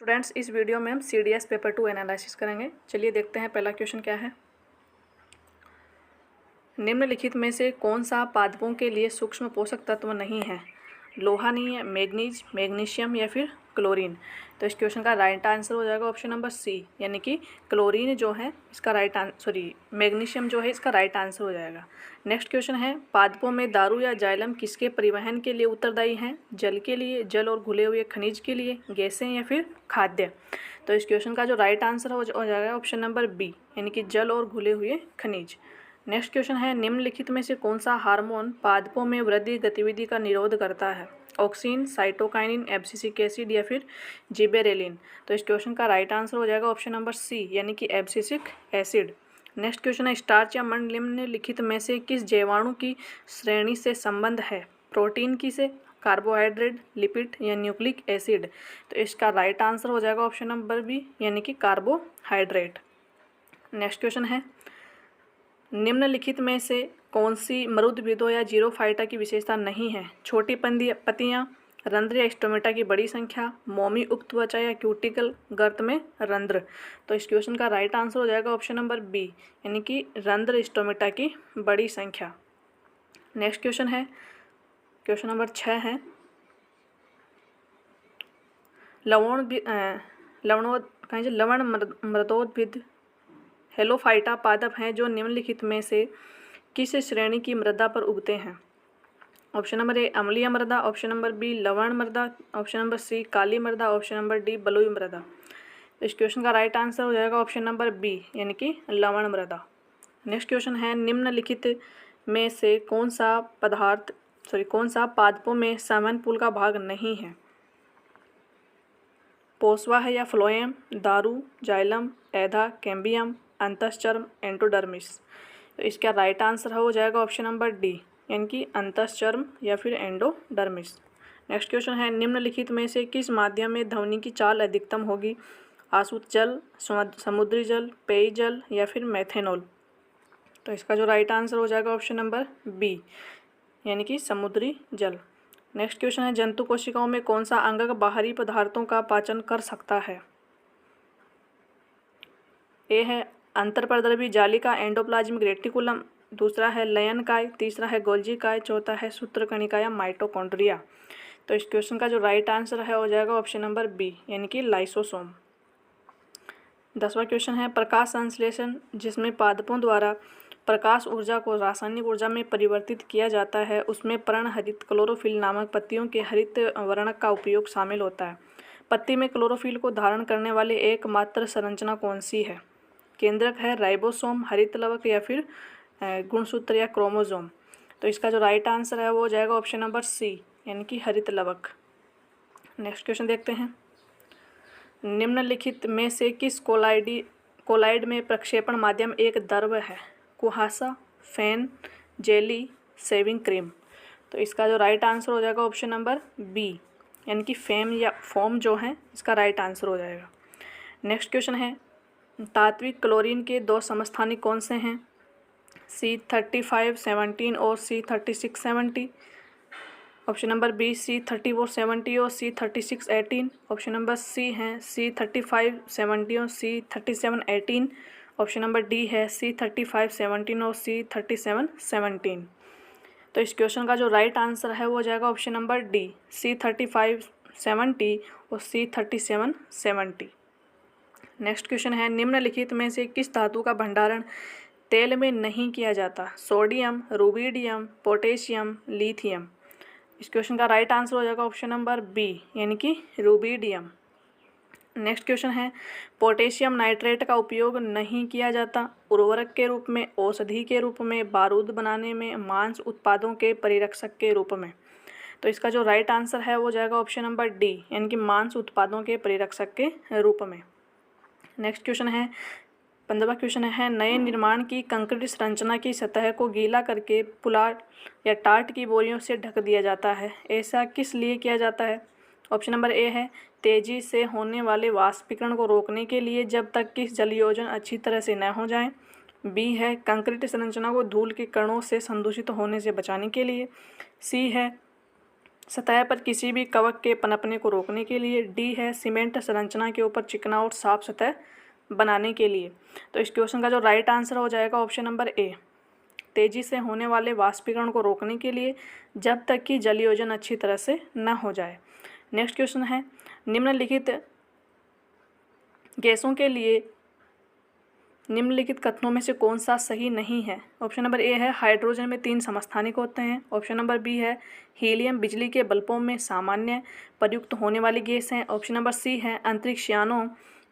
Students, इस video में हम CDS पेपर 2 एनालिसिस करेंगे। चलिए देखते हैं पहला क्वेश्चन क्या है। निम्नलिखित में से कौन सा पादपों के लिए सूक्ष्म पोषक तत्व नहीं है? लोहा नहीं है, मैग्नीज, मैग्नीशियम या फिर क्लोरीन। तो इस क्वेश्चन का राइट आंसर हो जाएगा ऑप्शन नंबर सी, यानी कि क्लोरीन जो है इसका मैग्नीशियम जो है इसका राइट आंसर हो जाएगा। नेक्स्ट क्वेश्चन है, पादपों में दारू या जाइलम किसके परिवहन के लिए उत्तरदायी हैं? जल के लिए, जल और घुले हुए खनिज के लिए, गैसें या फिर खाद्य। तो इस क्वेश्चन का जो राइट आंसर हो जाएगा ऑप्शन नंबर बी, यानी कि जल और घुले हुए खनिज। नेक्स्ट क्वेश्चन है, निम्नलिखित में से कौन सा हार्मोन पादपों में वृद्धि गतिविधि का निरोध करता है? ऑक्सिन, साइटोकाइनिन, एब्सिसिक एसिड या फिर जिबेरेलिन। तो इस क्वेश्चन का राइट आंसर हो जाएगा ऑप्शन नंबर सी, यानी कि एब्सिसिक एसिड। नेक्स्ट क्वेश्चन है, स्टार्च या मंड निम्नलिखित में से किस जीवाणु की श्रेणी से संबंध है? प्रोटीन की से, कार्बोहाइड्रेट, लिपिड या न्यूक्लिक एसिड। तो इसका राइट आंसर हो जाएगा ऑप्शन नंबर बी, यानी कि कार्बोहाइड्रेट। नेक्स्ट क्वेश्चन है, निम्नलिखित में से कौन सी मरुद्भिदों या जीरोफाइटा की विशेषता नहीं है? छोटी पत्तियां, रंध्र या स्टोमेटा की बड़ी संख्या, मोमी उप त्वचा या क्यूटिकल गर्त में रंध्र। तो इस क्वेश्चन का राइट आंसर हो जाएगा ऑप्शन नंबर बी, यानी कि रंध्र स्टोमेटा की बड़ी संख्या। नेक्स्ट क्वेश्चन है, क्वेश्चन नंबर 6 है, लवण मृदोद्भिद हेलोफाइटा पादप हैं जो निम्नलिखित में से किस श्रेणी की मृदा पर उगते हैं? ऑप्शन नंबर ए अम्लीय मृदा, ऑप्शन नंबर बी लवण मृदा, ऑप्शन नंबर सी काली मृदा, ऑप्शन नंबर डी बलुई मृदा। इस क्वेश्चन का राइट आंसर हो जाएगा ऑप्शन नंबर बी, यानी कि लवण मृदा। नेक्स्ट क्वेश्चन है, निम्नलिखित में से कौन सा पादपों में सामान्य पुल का भाग नहीं है? पोस्वा है या फ्लोएम, दारू, जाइलम, एधा, कैम्बियम, अंतःचर्म, एंडोडर्मिस। तो इसका राइट आंसर हो जाएगा ऑप्शन नंबर डी, यानी कि अंतःचर्म या फिर एंडोडर्मिस। नेक्स्ट क्वेश्चन है, निम्नलिखित में से किस माध्यम में ध्वनि की चाल अधिकतम होगी? आसुत जल, समुद्री जल, पेयजल या फिर मेथेनॉल। तो इसका जो राइट आंसर हो जाएगा ऑप्शन नंबर बी, यानी कि समुद्री जल। नेक्स्ट क्वेश्चन है, जंतु कोशिकाओं में कौन सा अंगक बाहरी पदार्थों का पाचन कर सकता है? ए है अंतर्प्रद्रवी जालिका एंडोप्लाज्मिक रेटिकुलम, दूसरा है लयनकाय, तीसरा है गोल्जी काय, चौथा है सूत्रकणिका या माइटोकॉन्ड्रिया। तो इस क्वेश्चन का जो राइट आंसर है हो जाएगा ऑप्शन नंबर बी, यानी कि लाइसोसोम। 10वां क्वेश्चन है, प्रकाश संश्लेषण जिसमें पादपों द्वारा प्रकाश ऊर्जा को रासायनिक ऊर्जा में परिवर्तित किया जाता है, उसमें पर्णहरित क्लोरोफिल नामक पत्तियों के हरित वर्णक का उपयोग शामिल होता है। पत्ती में क्लोरोफिल को धारण करने वाली एकमात्र संरचना कौन सी है? केंद्रक है, राइबोसोम, हरित लवक या फिर गुणसूत्र या क्रोमोसोम। तो इसका जो राइट आंसर है वो हो जाएगा ऑप्शन नंबर सी, यानी कि हरित लवक। नेक्स्ट क्वेश्चन देखते हैं, निम्नलिखित में से किस कोलाइड में प्रक्षेपण माध्यम एक द्रव है? कुहासा, फैन, जेली, शेविंग क्रीम। तो इसका जो राइट आंसर हो जाएगा ऑप्शन नंबर बी, यानी कि फेम या फोम जो है इसका राइट आंसर हो जाएगा। नेक्स्ट क्वेश्चन है, तात्विक क्लोरीन के 2 समस्थानिक कौन से हैं? C3517 और C3670। Option number B C3470 और C3618। ऑप्शन नंबर सी है C3570 और C3718। ऑप्शन नंबर डी है C3517 और C3717। तो इस क्वेश्चन का जो राइट आंसर है वो हो जाएगा ऑप्शन नंबर डी, C3570 और C3770। नेक्स्ट क्वेश्चन है, निम्नलिखित में से किस धातु का भंडारण तेल में नहीं किया जाता? Sodium, rubidium, potassium, lithium. इस क्वेश्चन का राइट आंसर हो जाएगा ऑप्शन नंबर बी, यानी कि रुबिडियम। नेक्स्ट क्वेश्चन है, पोटेशियम नाइट्रेट का उपयोग नहीं किया जाता उर्वरक के रूप में, औषधि के रूप में, बारूद बनाने में, मांस उत्पादों के परिरक्षक के रूप में। तो इसका जो राइट आंसर है वो जाएगा ऑप्शन नंबर डी, यानी कि मांस उत्पादों के परिरक्षक के रूप में। नेक्स्ट क्वेश्चन है, 15वां क्वेश्चन है, नए निर्माण की कंक्रीट संरचना की सतह को गीला करके पुलाड़ या टाट की बोरियों से ढक दिया जाता है, ऐसा किस लिए किया जाता है? ऑप्शन नंबर ए है तेजी से होने वाले वाष्पीकरण को रोकने के लिए जब तक कि जलयोजन अच्छी तरह से न हो जाए। बी है कंक्रीट संरचना को धूल के कणों से संदूषित होने से बचाने के लिए। सी है सतह पर किसी भी कवक के पनपने को रोकने के लिए। डी है सीमेंट संरचना के ऊपर चिकना और साफ सतह बनाने के लिए। तो इस क्वेश्चन का जो राइट आंसर हो जाएगा ऑप्शन नंबर ए, तेजी से होने वाले वाष्पीकरण को रोकने के लिए, जब तक कि जलयोजन अच्छी तरह से न हो जाए। नेक्स्ट क्वेश्चन है निम्नलिखित गैसों के लिए निम्नलिखित कथनों में से कौन सा सही नहीं है। ऑप्शन नंबर ए है हाइड्रोजन में 3 समस्थानिक होते हैं। ऑप्शन नंबर बी है हीलियम बिजली के बल्बों में सामान्य प्रयुक्त होने वाली गैस है। ऑप्शन नंबर सी है अंतरिक्ष यानों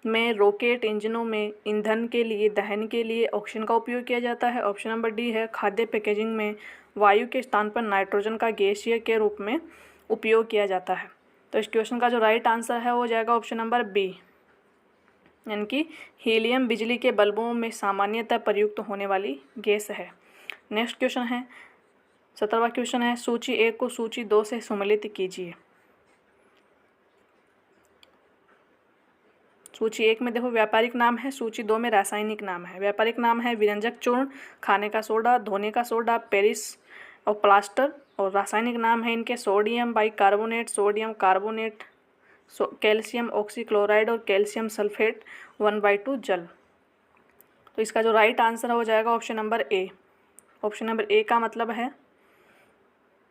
में रॉकेट इंजनों में ईंधन के लिए दहन के लिए ऑक्सीजन का उपयोग किया जाता है। ऑप्शन नंबर डी है खाद्य पैकेजिंग में वायु के स्थान पर नाइट्रोजन का गैसीय के रूप में उपयोग किया जाता है। तो इस क्वेश्चन का जो राइट आंसर है वो हो जाएगा ऑप्शन नंबर बी, यानी कि हीलियम बिजली के बल्बों में सामान्यतः प्रयुक्त होने वाली गैस है। नेक्स्ट क्वेश्चन है 17वां क्वेश्चन है सूची 1 को सूची 2 से सम्मिलित कीजिए। सूची 1 में देखो व्यापारिक नाम है, सूची 2 में रासायनिक नाम है। व्यापारिक नाम है विरंजक चूर्ण, खाने का सोडा, धोने का सोडा, पेरिस और प्लास्टर। और रासायनिक नाम है इनके sodium bicarbonate, sodium carbonate, calcium oxychloride और कैल्शियम सल्फेट 1/2 जल। तो इसका जो राइट आंसर हो जाएगा option number A. Option number A का मतलब है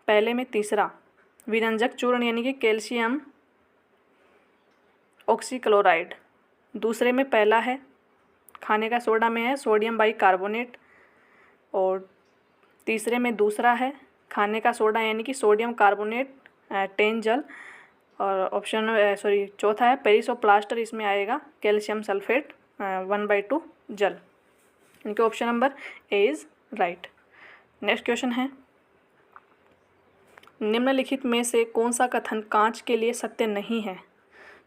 पहले में तीसरा विरंजक चूर्ण यानी कि कैल्शियम ऑक्सीक्लोराइड, दूसरे में पहला है खाने का सोडा में है सोडियम बाइकार्बोनेट, और तीसरे में दूसरा है खाने का सोडा यानी कि सोडियम कार्बोनेट 10 जल। और ऑप्शन चौथा है पेरिस और प्लास्टर, इसमें आएगा कैल्शियम सल्फेट 1/2 जल। इनके option number A is right. Next question है निम्नलिखित में से कौन सा कथन कांच के लिए सत्य नहीं है।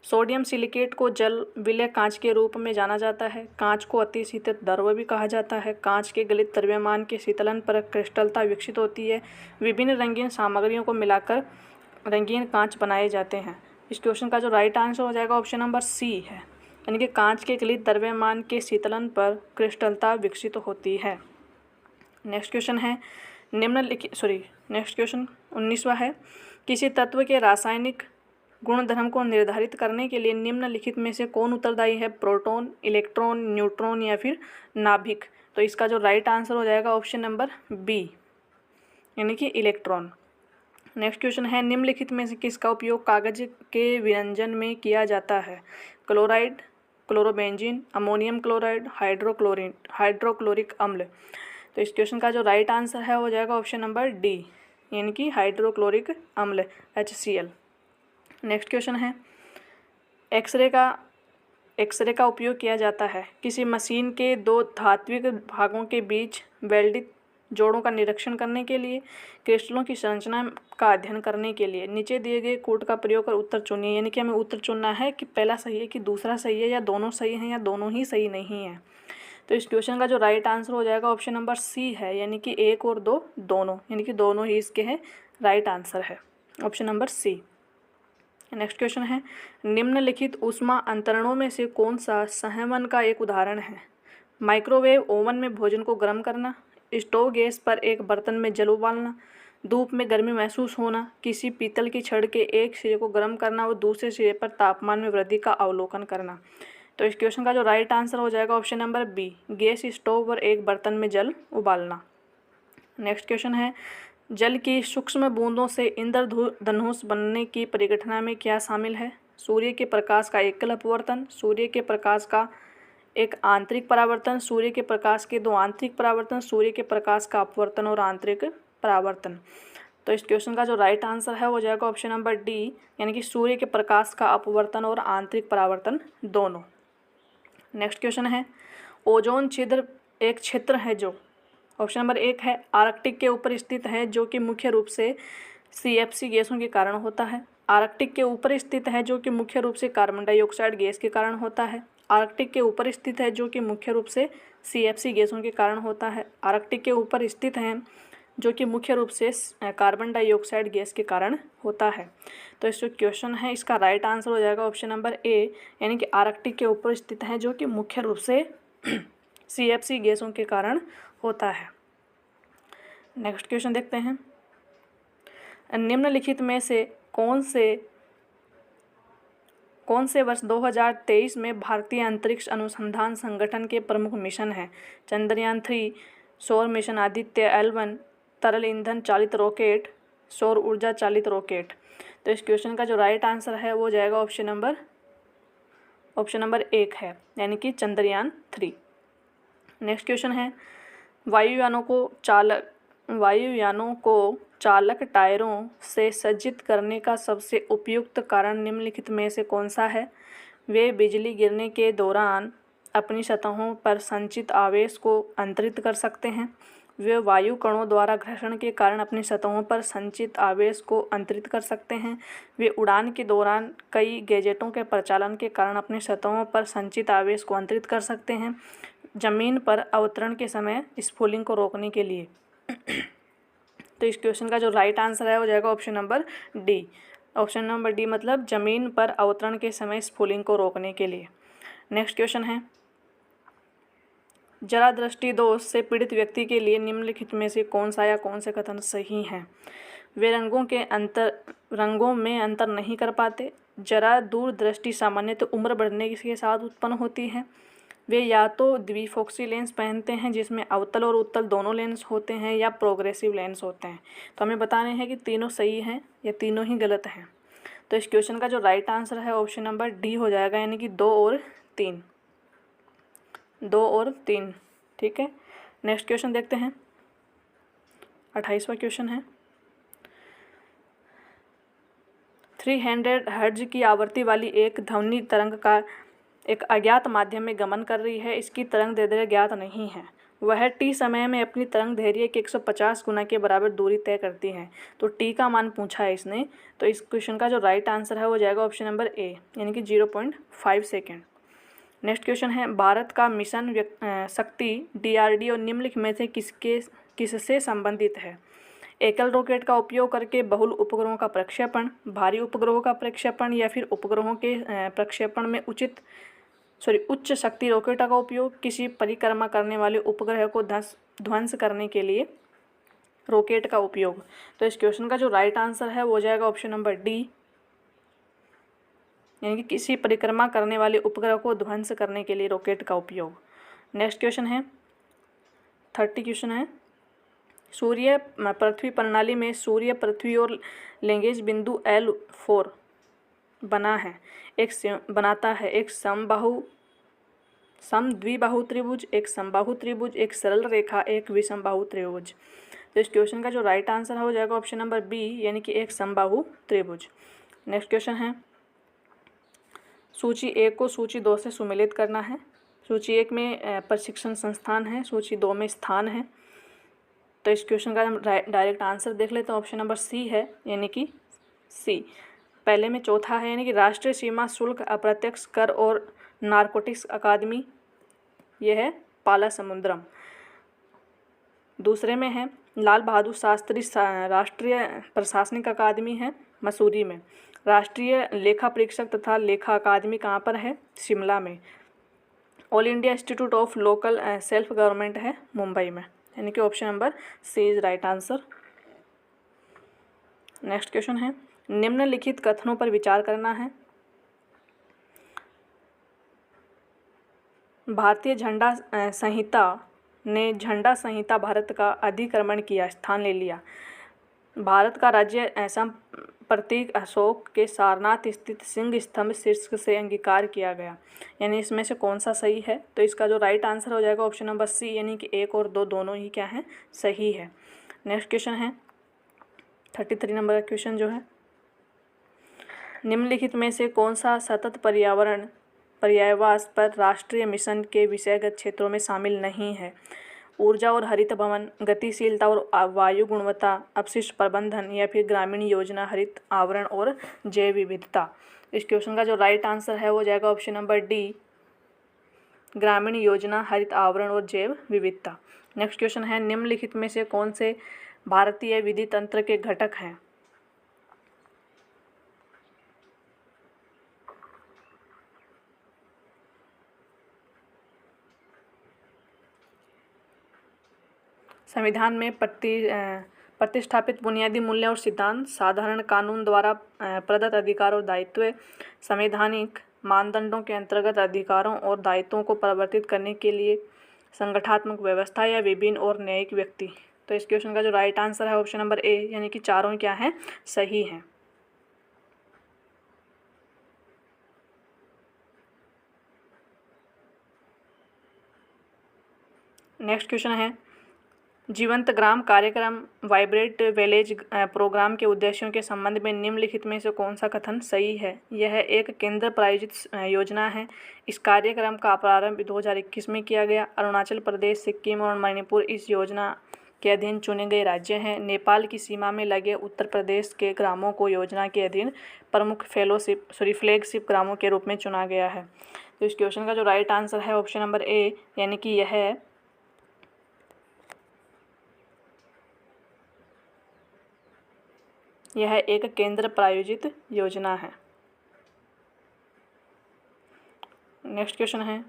सोडियम सिलिकेट को जल विलय कांच के रूप में जाना जाता है। कांच को अति शीतल द्रव्य भी कहा जाता है। कांच के गलित द्रव्यमान के शीतलन पर क्रिस्टलता विकसित होती है। विभिन्न रंगीन सामग्रियों को मिलाकर रंगीन कांच बनाए जाते हैं। इस क्वेश्चन का जो राइट आंसर हो जाएगा ऑप्शन नंबर सी है, यानी कि कांच के गलित द्रव्यमान के शीतलन पर क्रिस्टलता विकसित होती है। नेक्स्ट क्वेश्चन है नेक्स्ट क्वेश्चन 19वां है किसी तत्व के रासायनिक गुणधर्म को निर्धारित करने के लिए निम्नलिखित में से कौन उत्तरदायी है। प्रोटॉन, इलेक्ट्रॉन, न्यूट्रॉन या फिर नाभिक। तो इसका जो राइट आंसर हो जाएगा ऑप्शन नंबर बी, यानी कि इलेक्ट्रॉन। नेक्स्ट क्वेश्चन है निम्नलिखित में से किसका उपयोग कागज के विरंजन में किया जाता है। Chloride, chlorobenzene, ammonium chloride, hydrochloric अम्ल। तो इस क्वेश्चन का जो राइट आंसर है हो जाएगा ऑप्शन नंबर डी, यानी कि हाइड्रोक्लोरिक अम्ल HCl। नेक्स्ट क्वेश्चन है एक्सरे का उपयोग किया जाता है किसी मशीन के 2 धात्विक भागों के बीच वेल्डित जोड़ों का निरीक्षण करने के लिए, क्रिस्टलों की संरचना का अध्ययन करने के लिए। नीचे दिए गए कोड का प्रयोग कर उत्तर चुनिए, यानी कि हमें उत्तर चुनना है कि पहला सही है कि दूसरा सही है, या दोनों सही हैं, या दोनों ही सही नहीं है। तो इस क्वेश्चन का जो राइट आंसर हो जाएगा ऑप्शन नंबर सी है, यानी कि 1 और 2 दोनों, यानी कि दोनों ही इसके हैं राइट आंसर है option number C. Next question है निम्नलिखित ऊष्मा अंतरणों में से कौन सा संवहन का एक उदाहरण है। माइक्रोवेव ओवन में भोजन को गर्म करना, स्टोव गैस पर एक बर्तन में जल उबालना, धूप में गर्मी महसूस होना, किसी पीतल की छड़ के एक सिरे को गर्म करना और दूसरे सिरे पर तापमान में वृद्धि का अवलोकन करना। तो इस क्वेश्चन का जो राइट आंसर हो जाएगा option number B, gas stove पर एक बर्तन में जल उबालना। नेक्स्ट क्वेश्चन है जल की सूक्ष्म बूंदों से इंद्रधनुष बनने की परिघटना में क्या शामिल है। सूर्य के प्रकाश का एकल अपवर्तन, सूर्य के प्रकाश का एक आंतरिक परावर्तन, सूर्य के प्रकाश के 2 आंतरिक परावर्तन, सूर्य के प्रकाश का अपवर्तन और आंतरिक परावर्तन। तो इस क्वेश्चन का जो राइट आंसर है हो जाएगा ऑप्शन नंबर डी, यानी कि सूर्य के प्रकाश का अपवर्तन और आंतरिक परावर्तन दोनों। नेक्स्ट क्वेश्चन है ओजोन छिद्र एक क्षेत्र है जो ऑप्शन नंबर 1 है आर्कटिक के ऊपर स्थित है, जो कि मुख्य रूप से CFC गैसों के कारण होता है। आर्कटिक के ऊपर स्थित है जो कि मुख्य रूप से कार्बन डाइऑक्साइड गैस के कारण होता है। आर्कटिक के ऊपर स्थित है जो कि मुख्य रूप से CFC गैसों के कारण होता है। आर्कटिक के ऊपर स्थित है जो कि मुख्य रूप से कार्बन डाइऑक्साइड गैस के कारण होता है। तो इस जो क्वेश्चन है इसका राइट आंसर हो जाएगा ऑप्शन नंबर ए, यानी कि आर्कटिक के ऊपर स्थित है जो कि मुख्य रूप से CFC गैसों के कारण होता है। नेक्स्ट क्वेश्चन देखते हैं निम्नलिखित में से कौन से वर्ष 2023 में भारतीय अंतरिक्ष अनुसंधान संगठन के प्रमुख मिशन हैं? चंद्रयान-3, सौर मिशन आदित्य L1, तरल ईंधन चालित रॉकेट, सौर ऊर्जा चालित रॉकेट। तो इस क्वेश्चन का जो राइट आंसर है वो जाएगा ऑप्शन नंबर 1 है, यानी कि चंद्रयान-3। नेक्स्ट क्वेश्चन है, वायुयानों को चालक टायरों से सज्जित करने का सबसे उपयुक्त कारण निम्नलिखित में से कौन सा है? वे बिजली गिरने के दौरान अपनी सतहों पर संचित आवेश को अंतरित कर सकते हैं। वे वायु कणों द्वारा घर्षण के कारण अपनी सतहों पर संचित आवेश को अंतरित कर सकते हैं। वे उड़ान के दौरान कई गैजेटों के प्रचालन के कारण अपनी सतहों पर संचित आवेश को अंतरित कर सकते हैं। जमीन पर अवतरण के समय स्फुलिंग को रोकने के लिए। तो इस क्वेश्चन का जो राइट आंसर है वो जाएगा option number D. Option number D मतलब जमीन पर अवतरण के समय स्फुलिंग को रोकने के लिए। नेक्स्ट क्वेश्चन है, जरा दृष्टि दोष से पीड़ित व्यक्ति के लिए निम्नलिखित में से कौन सा या कौन से कथन सही हैं? वे रंगों में अंतर नहीं कर पाते। जरा दूरदृष्टि सामान्यतः उम्र बढ़ने के साथ उत्पन्न होती है। वे या तो द्विफोक्सी लेंस पहनते हैं जिसमें अवतल और उत्तल दोनों लेंस होते हैं, या प्रोग्रेसिव लेंस होते हैं। तो हमें बताने हैं कि तीनों सही हैं या तीनों ही गलत हैं। तो इस क्वेश्चन का जो राइट आंसर है ऑप्शन नंबर डी हो जाएगा, यानी कि 2 और 3। 2 और 3, ठीक है। नेक्स्ट क्वेश्चन देखते हैं, 28वां क्वेश्चन है, 300 हर्ट्ज की आवृत्ति वाली एक ध्वनि तरंग का एक अज्ञात माध्यम में गमन कर रही है। इसकी तरंग दैर्ध्य ज्ञात नहीं है। वह टी समय में अपनी तरंग दैर्ध्य के 150 गुना के बराबर दूरी तय करती है। तो टी का मान पूछा है इसने। तो इस क्वेश्चन का जो राइट आंसर है वो जाएगा ऑप्शन नंबर ए, यानी कि 0.5 सेकेंड। नेक्स्ट क्वेश्चन है, भारत का मिशन शक्ति DRDO निम्नलिखित में से किससे संबंधित है? एकल रॉकेट का उपयोग करके बहुल उपग्रहों का प्रक्षेपण, भारी उपग्रहों का प्रक्षेपण, या फिर उपग्रहों के प्रक्षेपण में उच्च शक्ति रॉकेट का उपयोग, किसी परिक्रमा करने वाले उपग्रह को ध्वंस करने के लिए रॉकेट का उपयोग। तो इस क्वेश्चन का जो राइट आंसर है वो जाएगा ऑप्शन नंबर डी, यानी कि किसी परिक्रमा करने वाले उपग्रह को ध्वंस करने के लिए रॉकेट का उपयोग। नेक्स्ट क्वेश्चन है, 30 क्वेश्चन है, सूर्य पृथ्वी प्रणाली में सूर्य पृथ्वी और लैंगिक बिंदु L4 बनाता है एक समद्विबाहु त्रिभुज, एक समबाहु त्रिभुज, एक सरल रेखा, एक विषमबाहु त्रिभुज। तो इस क्वेश्चन का जो राइट आंसर हो जाएगा ऑप्शन नंबर बी, यानी कि एक समबाहु त्रिभुज। नेक्स्ट क्वेश्चन है, सूची 1 को सूची 2 से सुमेलित करना है। सूची 1 में प्रशिक्षण संस्थान है, सूची 2 में स्थान है। तो इस क्वेश्चन का हम डायरेक्ट आंसर देख लेते हैं, ऑप्शन नंबर सी है, यानी कि सी। पहले में चौथा है, यानी कि राष्ट्रीय सीमा शुल्क अप्रत्यक्ष कर और नारकोटिक्स अकादमी, यह है पाला समुद्रम। दूसरे में है लाल बहादुर शास्त्री राष्ट्रीय प्रशासनिक अकादमी, है मसूरी में। राष्ट्रीय लेखा परीक्षक तथा लेखा अकादमी कहाँ पर है? शिमला में। All India Institute of Local Self Government है मुंबई में, यानी कि option number C is right answer. Next question है, निम्नलिखित कथनों पर विचार करना है। भारतीय झंडा संहिता ने झंडा संहिता भारत का अधिक्रमण किया, स्थान ले लिया। भारत का राज्य असम प्रतीक अशोक के सारनाथ स्थित सिंह स्तंभ शीर्ष से अंगीकार किया गया, यानी इसमें से कौन सा सही है? तो इसका जो राइट आंसर हो जाएगा ऑप्शन नंबर सी, यानी कि 1 और 2 दोनों ही क्या है? सही है। नेक्स्ट क्वेश्चन है 33 नंबर का क्वेश्चन जो है, निम्नलिखित में से कौन सा सतत पर्यायवास पर राष्ट्रीय मिशन के विषयगत क्षेत्रों में शामिल नहीं है? ऊर्जा और हरित भवन, गतिशीलता और वायु गुणवत्ता, अपशिष्ट प्रबंधन, या फिर ग्रामीण योजना, हरित आवरण और जैव विविधता। इस क्वेश्चन का जो राइट आंसर है वो जाएगा option number D, Grameen Yojana, हरित आवरण और जैव विविधता। नेक्स्ट क्वेश्चन है, निम्नलिखित में से कौन से भारतीय विधि तंत्र के घटक हैं? संविधान में प्रतिष्ठापित बुनियादी मूल्य और सिद्धांत साधारण कानून द्वारा प्रदत्त अधिकार और दायित्व संवैधानिक मानदंडों के अंतर्गत अधिकारों और दायित्वों को परिवर्तित करने के लिए संगठनात्मक व्यवस्था या विभिन्न और न्यायिक व्यक्ति। तो इस क्वेश्चन का जो राइट आंसर है ऑप्शन नंबर ए, यानी कि चारों क्या हैं, सही हैं। नेक्स्ट क्वेश्चन है जीवंत ग्राम कार्यक्रम वाइब्रेंट विलेज प्रोग्राम के उद्देश्यों के संबंध में निम्नलिखित में से कौन सा कथन सही है। यह एक केंद्र प्रायोजित योजना है। इस कार्यक्रम का प्रारंभ 2021 में किया गया। अरुणाचल प्रदेश, सिक्किम और मणिपुर इस योजना के अधीन चुने गए राज्य हैं। नेपाल की सीमा में लगे उत्तर प्रदेश के ग्रामों को योजना के अधीन प्रमुख फ्लैगशिप ग्रामों के रूप में चुना गया है। तो इस क्वेश्चन का जो राइट आंसर है ऑप्शन नंबर ए, यानी कि यह एक केंद्र प्रायोजित योजना है। नेक्स्ट क्वेश्चन है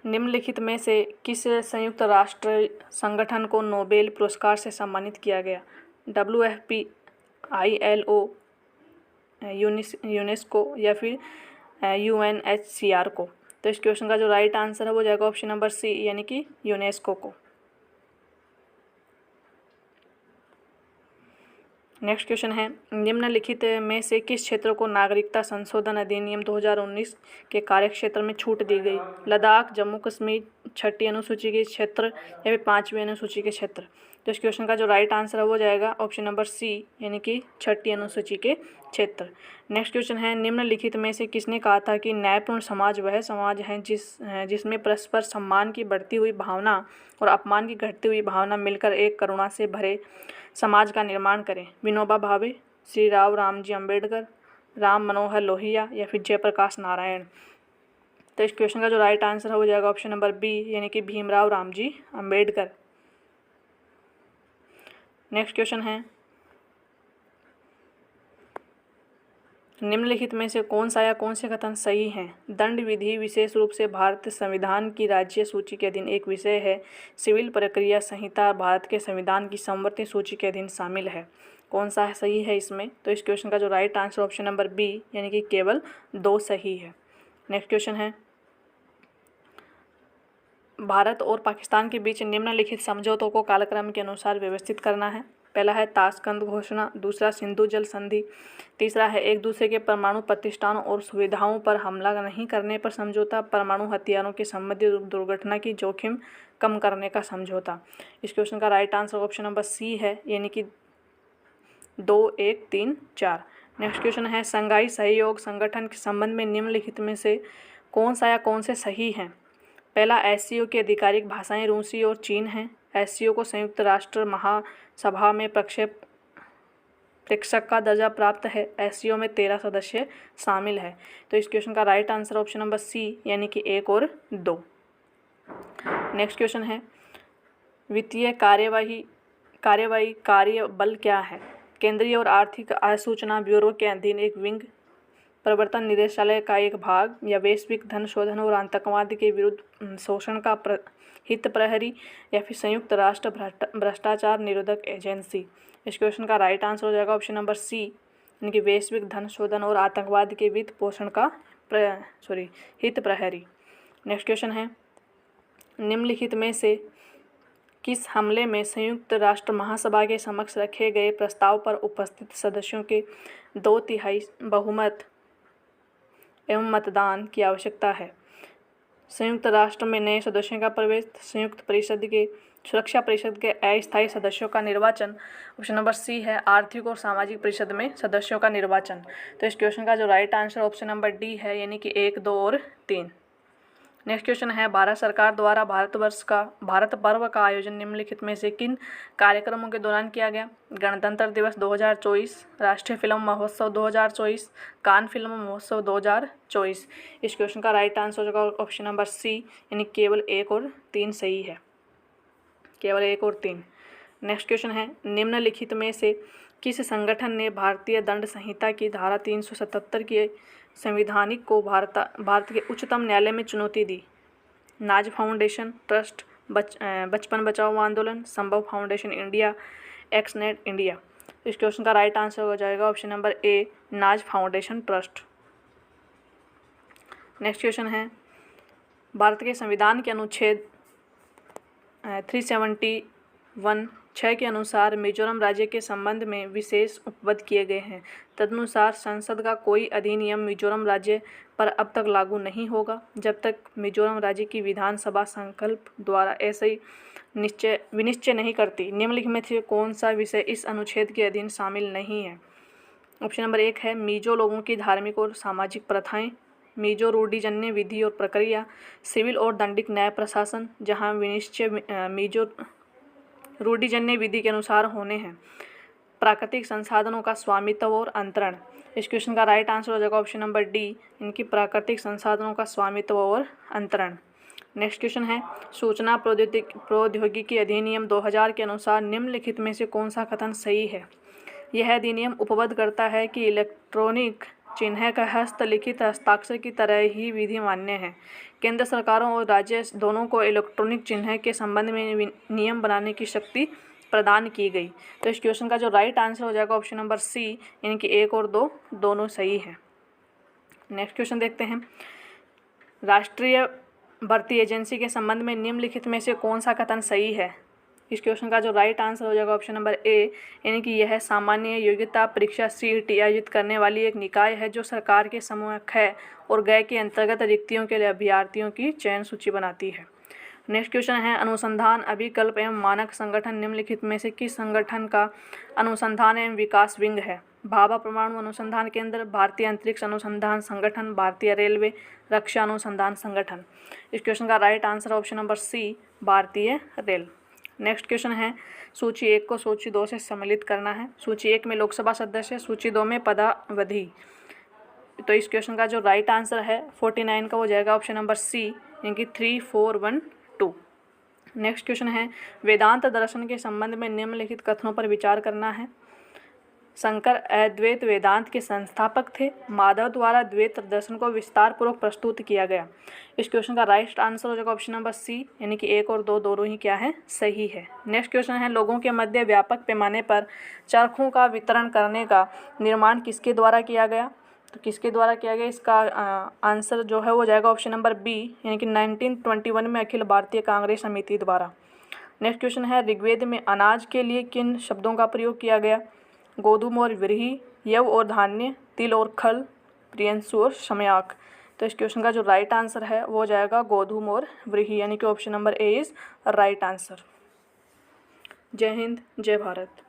निम्नलिखित में से किस संयुक्त राष्ट्र संगठन को नोबेल पुरस्कार से सम्मानित किया गया। WFP, ILO, यूनेस्को या फिर UNHCR को। तो इस क्वेश्चन का जो राइट आंसर है वो जाएगा ऑप्शन नंबर सी, यानी कि यूनेस्को को। नेक्स्ट क्वेश्चन है निम्नलिखित में से किस क्षेत्र को नागरिकता संशोधन अधिनियम 2019 के कार्यक्षेत्र में छूट दी गई। लद्दाख, जम्मू कश्मीर, 6ठी अनुसूची के क्षेत्र या फिर 5वीं अनुसूची के क्षेत्र। तो इस क्वेश्चन का जो राइट आंसर है वो जाएगा ऑप्शन नंबर सी, यानी कि 6ठी अनुसूची के क्षेत्र। नेक्स्ट क्वेश्चन है निम्नलिखित में से किसने कहा था कि न्यायपूर्ण समाज वह समाज है जिसमें परस्पर सम्मान की बढ़ती हुई भावना और अपमान की घटती हुई भावना मिलकर एक करुणा से भरे समाज का निर्माण करें। विनोबा भावे, श्री रामजी अम्बेडकर, राम मनोहर लोहिया या फिर जयप्रकाश नारायण। तो इस क्वेश्चन का जो राइट आंसर है वो जाएगा ऑप्शन नंबर बी, यानी कि भीमराव रामजी अम्बेडकर। नेक्स्ट क्वेश्चन है निम्नलिखित में से कौन सा या कौन से कथन सही हैं। दंड विधि विशेष रूप से भारतीय संविधान की राज्य सूची के अधीन एक विषय है। सिविल प्रक्रिया संहिता भारत के संविधान की समवर्ती सूची के अधीन शामिल है। कौन सा सही है इसमें। तो इस क्वेश्चन का जो right answer option number B, यानी कि केवल 2 सही है। नेक्स्ट क्वेश्चन है भारत और पाकिस्तान के बीच निम्नलिखित समझौतों को कालक्रम के अनुसार व्यवस्थित करना है। पहला है ताशकंद घोषणा, दूसरा सिंधु जल संधि, तीसरा है एक दूसरे के परमाणु प्रतिष्ठानों और सुविधाओं पर हमला नहीं करने पर समझौता, परमाणु हथियारों के संबंधी दुर्घटना की जोखिम कम करने का समझौता। इस क्वेश्चन का right answer option number C है, यानी कि 2, 1, 3, 4। नेक्स्ट क्वेश्चन है शंघाई सहयोग संगठन के संबंध में निम्नलिखित में से कौन सा या कौन से सही हैं। पहला, SCO की आधिकारिक भाषाएं रूसी और चीन हैं। SCO को संयुक्त राष्ट्र महासभा में प्रेक्षक का दर्जा प्राप्त है। SCO में 13 सदस्य शामिल है। तो इस क्वेश्चन का right answer option number C, यानी कि 1 और 2। नेक्स्ट क्वेश्चन है वित्तीय कार्यवाही कार्य बल क्या है। केंद्रीय और आर्थिक आसूचना ब्यूरो के अधीन एक विंग, प्रवर्तन निदेशालय का एक भाग या वैश्विक धन शोधन और आतंकवाद के विरुद्ध शोषण का हित प्रहरी या फिर संयुक्त राष्ट्र भ्रष्टाचार निरोधक एजेंसी। इस क्वेश्चन का राइट आंसर हो जाएगा ऑप्शन नंबर सी, यानी कि वैश्विक धन शोधन और आतंकवाद के वित्त पोषण का हित प्रहरी। नेक्स्ट क्वेश्चन है निम्नलिखित में से किस हमले में संयुक्त राष्ट्र महासभा के समक्ष रखे गए प्रस्ताव पर उपस्थित सदस्यों के 2/3 बहुमत एवं मतदान की आवश्यकता है। संयुक्त राष्ट्र में नए सदस्यों का प्रवेश, संयुक्त परिषद के सुरक्षा परिषद के अस्थायी सदस्यों का निर्वाचन। ऑप्शन नंबर सी है आर्थिक और सामाजिक परिषद में सदस्यों का निर्वाचन। तो इस क्वेश्चन का जो right answer option number D है, यानी कि 1, 2 और 3। नेक्स्ट क्वेश्चन है भारत सरकार द्वारा भारत पर्व का आयोजन निम्नलिखित में से किन कार्यक्रमों के दौरान किया गया। गणतंत्र दिवस 2024, राष्ट्रीय फिल्म महोत्सव 2024, कान फिल्म महोत्सव 2024। इस क्वेश्चन का राइट आंसर होगा ऑप्शन नंबर सी, यानी केवल 1 और 3 सही है, केवल 1 और 3। नेक्स्ट क्वेश्चन है निम्नलिखित में से किस संगठन ने भारतीय दंड संहिता की धारा 377 की संविधानिक को भारत के उच्चतम न्यायालय में चुनौती दी। नाज फाउंडेशन, ट्रस्ट, बचपन बचाओ आंदोलन, संभव फाउंडेशन इंडिया, एक्सनेट इंडिया। इस क्वेश्चन का राइट आंसर हो जाएगा ऑप्शन नंबर ए, नाज फाउंडेशन ट्रस्ट। नेक्स्ट क्वेश्चन है, भारत के संविधान के अनुच्छेद 371(6) के अनुसार मिजोरम राज्य के संबंध में विशेष उपबद्ध किए गए हैं। तदनुसार संसद का कोई अधिनियम मिजोरम राज्य पर अब तक लागू नहीं होगा जब तक मिजोरम राज्य की विधानसभा संकल्प द्वारा ऐसे ही विनिश्चय नहीं करती। निम्नलिखित में से कौन सा विषय इस अनुच्छेद के अधीन शामिल नहीं है? ऑप्शन नंबर 1 है मिजो लोगों की धार्मिक और सामाजिक प्रथाएं, मिजो रूढ़िजन्य विधि और प्रक्रिया, सिविल और दंडिक न्याय प्रशासन जहां विनिश्चय मिजो रूढ़िजन्य विधि के अनुसार होने हैं, प्राकृतिक संसाधनों का स्वामित्व और अंतरण। इस क्वेश्चन का राइट आंसर हो जाएगा ऑप्शन नंबर डी, इनकी प्राकृतिक संसाधनों का स्वामित्व और अंतरण। नेक्स्ट क्वेश्चन है, सूचना प्रौद्योगिकी अधिनियम 2000 के अनुसार निम्नलिखित में से कौन सा कथन सही है? यह अधिनियम उपबद्ध करता है कि इलेक्ट्रॉनिक चिन्ह का हस्तलिखित हस्ताक्षर की तरह ही विधि मान्य है। केंद्र सरकारों और राज्य दोनों को इलेक्ट्रॉनिक चिन्ह के संबंध में नियम बनाने की शक्ति प्रदान की गई। तो इस क्वेश्चन का जो राइट आंसर हो जाएगा ऑप्शन नंबर सी, इनकी 1 और 2 दोनों सही है। नेक्स्ट क्वेश्चन देखते हैं, राष्ट्रीय भर्ती एजेंसी के संबंध में निम्नलिखित में से कौन सा कथन सही है? इस क्वेश्चन का जो राइट आंसर हो जाएगा ऑप्शन नंबर ए, यानी कि यह सामान्य योग्यता परीक्षा CET आयोजित करने वाली एक निकाय है जो सरकार के समूह ख और ग के अंतर्गत रिक्तियों के लिए अभ्यर्थियों की चयन सूची बनाती है। नेक्स्ट क्वेश्चन है, अनुसंधान अभिकल्प एवं मानक संगठन निम्नलिखित में से किस संगठन का अनुसंधान एवं विकास विंग है? भाभा परमाणु अनुसंधान केंद्र, भारतीय अंतरिक्ष अनुसंधान संगठन, भारतीय रेलवे, रक्षा अनुसंधान संगठन। इस क्वेश्चन का right answer option number C, भारतीय रेल। नेक्स्ट क्वेश्चन है, सूची 1 को सूची 2 से सम्मिलित करना है। सूची 1 में लोकसभा सदस्य, सूची 2 में पदावधि। तो इस क्वेश्चन का जो राइट आंसर है 49 का हो जाएगा ऑप्शन नंबर सी, यानी कि 3412। नेक्स्ट क्वेश्चन है, वेदांत दर्शन के संबंध में निम्नलिखित कथनों पर विचार करना है। शंकर अद्वैत वेदांत के संस्थापक थे। माधव द्वारा द्वैत दर्शन को विस्तार पूर्वक प्रस्तुत किया गया। इस क्वेश्चन का राइट आंसर हो जाएगा ऑप्शन नंबर सी, यानी कि 1 और 2 दोनों ही क्या है, सही है। नेक्स्ट क्वेश्चन है, लोगों के मध्य व्यापक पैमाने पर चरखों का वितरण करने का निर्माण किसके द्वारा किया गया? तो किसके द्वारा किया गया, इसका आंसर जो है वो जाएगा ऑप्शन नंबर बी, यानी कि 1921 में अखिल भारतीय कांग्रेस समिति द्वारा। नेक्स्ट क्वेश्चन है, ऋग्वेद में अनाज के लिए किन शब्दों का प्रयोग किया गया? गोधूम और व्रीहि, यव और धान्य, तिल और खल, प्रियंसु और सम्याक। तो इस क्वेश्चन का जो राइट आंसर है वो हो जाएगा गोधूम और व्रीहि, यानी कि option number A is right answer. जय हिंद, जय भारत।